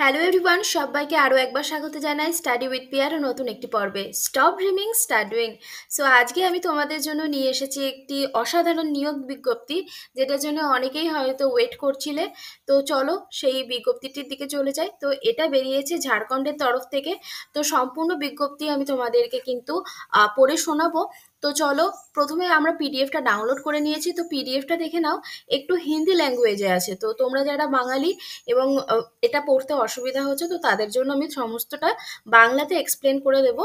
Hello everyone, সবাইকে আরও একবার স্বাগত জানাই স্টাডি উইথ পিয়ার নতুন একটি পর্বে। Stop dreaming, start doing. So আজকে আমি তোমাদের জন্য নিয়ে এসেছি একটি অসাধারণ নিয়োগ বিজ্ঞপ্তি, যেটার জন্য অনেকেই হয়তো ওয়েট করছিলে। তো চলো সেই বিজ্ঞপ্তিটির দিকে চলে যাই। তো এটা বেরিয়েছে ঝাড়খণ্ডের তরফ থেকে। তো সম্পূর্ণ বিজ্ঞপ্তি আমি তোমাদেরকে কিন্তু পড়ে শোনাবো। তো চলো, প্রথমে আমরা পিডিএফটা ডাউনলোড করে নিয়েছি। তো পিডিএফটা দেখে নাও, একটু হিন্দি ল্যাঙ্গুয়েজে আছে। তো তোমরা যারা বাঙালি এবং এটা পড়তে অসুবিধা হচ্ছে, তো তাদের জন্য আমি সমস্তটা বাংলাতে এক্সপ্লেন করে দেব।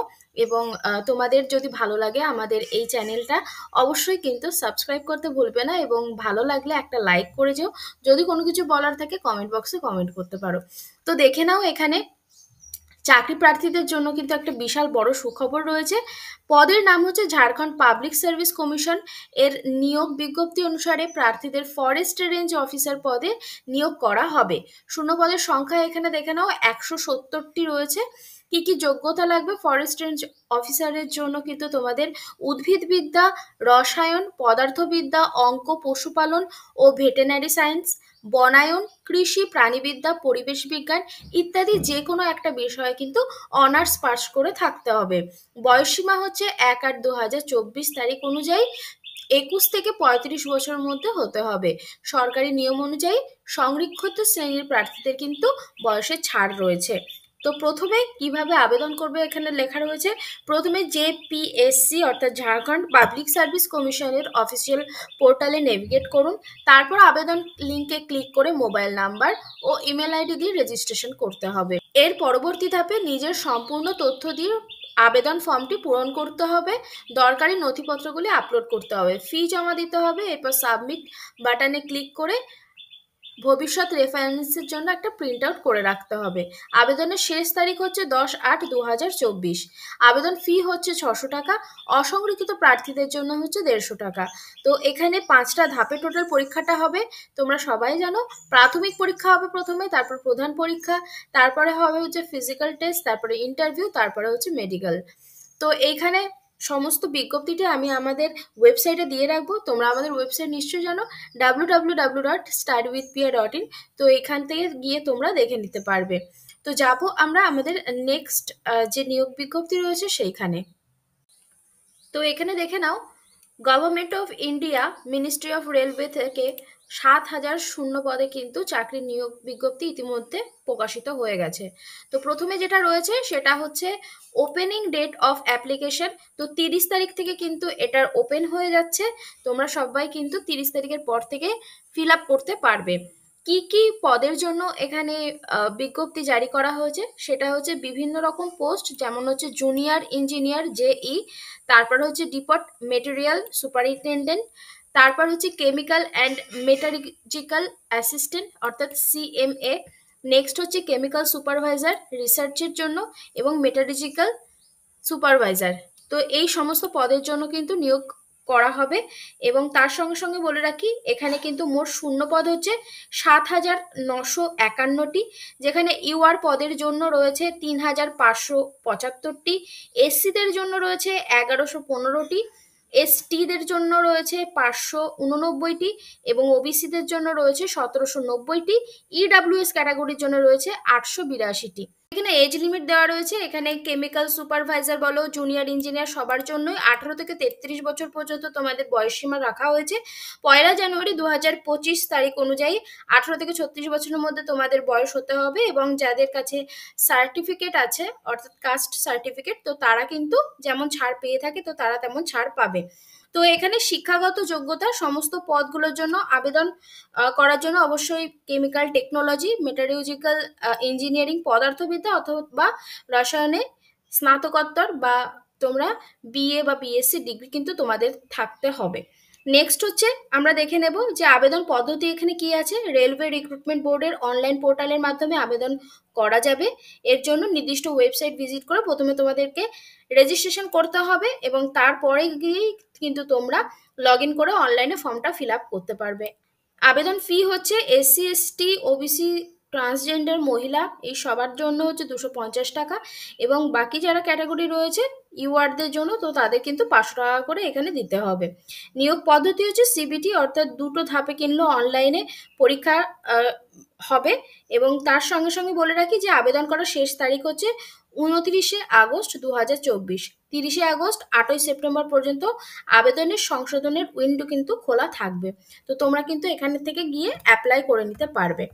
এবং তোমাদের যদি ভালো লাগে আমাদের এই চ্যানেলটা, অবশ্যই কিন্তু সাবস্ক্রাইব করতে ভুলবে না, এবং ভালো লাগলে একটা লাইক করে যেও। যদি কোনো কিছু বলার থাকে কমেন্ট বক্সে কমেন্ট করতে পারো। তো দেখে নাও, এখানে চাকরি প্রার্থীদের জন্য কিন্তু একটা বিশাল বড় সুখবর রয়েছে। পদের নাম হচ্ছে ঝাড়খণ্ড পাবলিক সার্ভিস কমিশন। এর নিয়োগ বিজ্ঞপ্তি অনুসারে প্রার্থীদের ফরেস্ট রেঞ্জ অফিসার পদে নিয়োগ করা হবে। শূন্য পদের সংখ্যা এখানে দেখে নাও, 170টি রয়েছে। কি কি যোগ্যতা লাগবে ফরেস্ট রেঞ্জ অফিসারের জন্য? কিন্তু তোমাদের উদ্ভিদবিদ্যা, রসায়ন, পদার্থবিদ্যা, অঙ্ক, পশুপালন ও ভেটেনারি সায়েন্স, বনায়ন, কৃষি, প্রাণীবিদ্যা, পরিবেশ বিজ্ঞান ইত্যাদি যে কোনো একটা বিষয়ে কিন্তু অনার্স পাস করে থাকতে হবে। বয়সসীমা হচ্ছে 1/8/2024 তারিখ অনুযায়ী 21 থেকে 35 বছরের মধ্যে হতে হবে। সরকারি নিয়ম অনুযায়ী সংরক্ষিত শ্রেণীর প্রার্থীদের কিন্তু বয়সে ছাড় রয়েছে। তো প্রথমে কিভাবে আবেদন করবে এখানে লেখা রয়েছে। প্রথমে জেপিএসসি অর্থাৎ ঝাড়খণ্ড পাবলিক সার্ভিস কমিশনের অফিসিয়াল পোর্টালে নেভিগেট করুন। তারপর আবেদন লিঙ্কে ক্লিক করে মোবাইল নাম্বার ও ইমেল আইডি দিয়ে রেজিস্ট্রেশন করতে হবে। এর পরবর্তী ধাপে নিজের সম্পূর্ণ তথ্য দিয়ে আবেদন ফর্মটি পূরণ করতে হবে। দরকারি নথিপত্রগুলি আপলোড করতে হবে, ফি জমা দিতে হবে। এরপর সাবমিট বাটনে ক্লিক করে ভবিষ্যৎ রেফারেন্সের জন্য একটা প্রিন্ট আউট করে রাখতে হবে। আবেদনের শেষ তারিখ হচ্ছে 10/8/2024। আবেদন ফি হচ্ছে 600 টাকা। অসংরক্ষিত প্রার্থীদের জন্য হচ্ছে 150 টাকা। তো এখানে 5টা ধাপে টোটাল পরীক্ষাটা হবে। তোমরা সবাই জানো, প্রাথমিক পরীক্ষা হবে প্রথমে, তারপর প্রধান পরীক্ষা, তারপরে হবে হচ্ছে ফিজিক্যাল টেস্ট, তারপরে ইন্টারভিউ, তারপরে হচ্ছে মেডিকেল। তো এইখানে সমস্ত বিজ্ঞপ্তিটি আমি আমাদের ওয়েবসাইটে দিয়ে রাখবো। তোমরা আমাদের ওয়েবসাইট নিশ্চয়ই জানো, www.studywithpia.in। তো এখান থেকে গিয়ে তোমরা দেখে নিতে পারবে। তো যাবো আমরা আমাদের নেক্সট যে নিয়োগ বিজ্ঞপ্তি রয়েছে সেইখানে। তো এখানে দেখে নাও, government of India ministry of railway থেকে 7,000 শূন্য পদে কিন্তু চাকরির নিয়োগ বিজ্ঞপ্তি ইতিমধ্যে প্রকাশিত হয়ে গেছে। তো প্রথমে যেটা রয়েছে সেটা হচ্ছে ওপেনিং ডেট অফ অ্যাপ্লিকেশন। তো 30 তারিখ থেকে কিন্তু এটার ওপেন হয়ে যাচ্ছে। তোমরা সবাই কিন্তু 30 তারিখের পর থেকে ফিল আপ করতে পারবে। কি কি পদের জন্য এখানে বিজ্ঞপ্তি জারি করা হয়েছে সেটা হচ্ছে বিভিন্ন রকম পোস্ট, যেমন হচ্ছে জুনিয়র ইঞ্জিনিয়ার জেই, তারপর হচ্ছে ডিপট মেটেরিয়াল সুপারিনটেন্ডেন্ট, তারপর হচ্ছে কেমিক্যাল অ্যান্ড মেটালজিক্যাল অ্যাসিস্ট্যান্ট অর্থাৎ সিএমএ। নেক্সট হচ্ছে কেমিক্যাল সুপারভাইজার রিসার্চের জন্য এবং মেটালজিক্যাল সুপারভাইজার। তো এই সমস্ত পদের জন্য কিন্তু নিয়োগ করা হবে। এবং তার সঙ্গে সঙ্গে বলে রাখি, এখানে কিন্তু মোট শূন্য পদ হচ্ছে 7,951টি, যেখানে ইউআর পদের জন্য রয়েছে 3,575টি, এসসিদের জন্য রয়েছে 1,115টি, এসটিদের জন্য রয়েছে 589টি এবং ওবিসিদের জন্য রয়েছে 1,790টি, ইডাব্লিউএস ক্যাটাগরির জন্য রয়েছে 882টি। এখানে এজ লিমিট দেওয়া রয়েছে। এখানে কেমিক্যাল সুপারভাইজার বলো, জুনিয়র ইঞ্জিনিয়ার সবার জন্যই 18 থেকে 33 বছর পর্যন্ত তোমাদের বয়সসীমা রাখা হয়েছে। 1 জানুয়ারি 2025 তারিখ অনুযায়ী 18 থেকে 36 বছরের মধ্যে তোমাদের বয়স হতে হবে। এবং যাদের কাছে সার্টিফিকেট আছে অর্থাৎ কাস্ট সার্টিফিকেট, তো তারা কিন্তু যেমন ছাড় পেয়ে থাকে, তো তারা তেমন ছাড় পাবে। তো এখানে শিক্ষাগত যোগ্যতা সমস্ত পদগুলোর জন্য আবেদন করার জন্য অবশ্যই কেমিক্যাল টেকনোলজি, মেটালজিক্যাল ইঞ্জিনিয়ারিং, পদার্থবিদ্যা অথবা রসায়নে স্নাতকোত্তর বা তোমরা বিএ বা বিএসসি ডিগ্রি কিন্তু তোমাদের থাকতে হবে। নেক্সট হচ্ছে আমরা দেখে নেব যে আবেদন পদ্ধতি এখানে কি আছে। রেলওয়ে রিক্রুটমেন্ট বোর্ডের অনলাইন পোর্টালের মাধ্যমে আবেদন করা যাবে। এর জন্য নির্দিষ্ট ওয়েবসাইট ভিজিট করে প্রথমে তোমাদেরকে রেজিস্ট্রেশন করতে হবে এবং তারপরে গিয়েই কিন্তু তোমরা লগ ইন করে অনলাইনে ফর্মটা ফিল আপ করতে পারবে। আবেদন ফি হচ্ছে এসসি এসটি ওবিসি ট্রান্সজেন্ডার মহিলা এই সবার জন্য হচ্ছে 250 টাকা, এবং বাকি যারা ক্যাটাগরি রয়েছে ইউআরদের জন্য, তো তাদের কিন্তু 500 টাকা করে এখানে দিতে হবে। নিয়োগ পদ্ধতি হচ্ছে সিবিটি, অর্থাৎ দুটো ধাপে কিনলেও অনলাইনে পরীক্ষা আহ, হবে। এবং তার সঙ্গে সঙ্গে বলে রাখি যে আবেদন করার শেষ তারিখ হচ্ছে 29 আগস্ট 2024, 30 আগস্ট 8ই সেপ্টেম্বর পর্যন্ত আবেদনের সংশোধনের উইন্ডো কিন্তু খোলা থাকবে। তো তোমরা কিন্তু এখান থেকে গিয়ে অ্যাপ্লাই করে নিতে পারবে।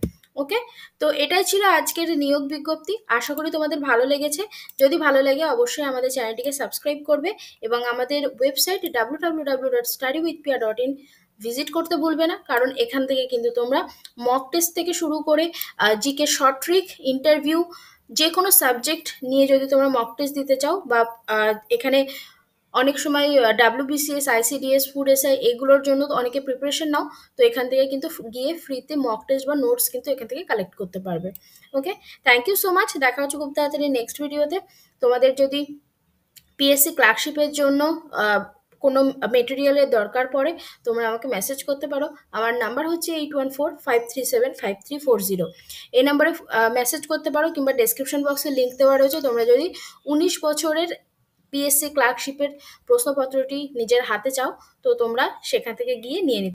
ওকে, তো এটাই ছিল আজকের নিয়োগ বিজ্ঞপ্তি। আশা করি তোমাদের ভালো লেগেছে। যদি ভালো লাগে অবশ্যই আমাদের চ্যানেলটিকে সাবস্ক্রাইব করবে এবং আমাদের ওয়েবসাইট www.studywithpia.in ভিজিট করতে ভুলবে না, কারণ এখান থেকে কিন্তু তোমরা মক টেস্ট থেকে শুরু করে জিকে শর্ট ট্রিক, ইন্টারভিউ, যে কোনো সাবজেক্ট নিয়ে যদি তোমরা মক টেস্ট দিতে চাও, বা এখানে অনেক সময় ডাব্লিউবিসিএস, আইসিডিএস, ফুড এসআই এগুলোর জন্য তো অনেকে প্রিপারেশন নাও, তো এখান থেকে কিন্তু গিয়ে ফ্রিতে মক টেস্ট বা নোটস কিন্তু এখান থেকে কালেক্ট করতে পারবে। ওকে, থ্যাংক ইউ সো মাচ। দেখা হচ্ছে খুব তাড়াতাড়ি নেক্সট ভিডিওতে। তোমাদের যদি পিএসসি ক্লার্কশিপের জন্য কোনো মেটেরিয়ালের দরকার পড়ে, তোমরা আমাকে মেসেজ করতে পারো। আমার নাম্বার হচ্ছে 8145375340। এই নাম্বারে মেসেজ করতে পারো, কিংবা ডেসক্রিপশন বক্সে লিঙ্ক দেওয়া রয়েছে। তোমরা যদি 19 বছরের পিএসসি ক্লার্কশিপের প্রশ্নপত্রটি নিজের হাতে চাও, তো তোমরা সেখান থেকে গিয়ে নিয়ে নিতে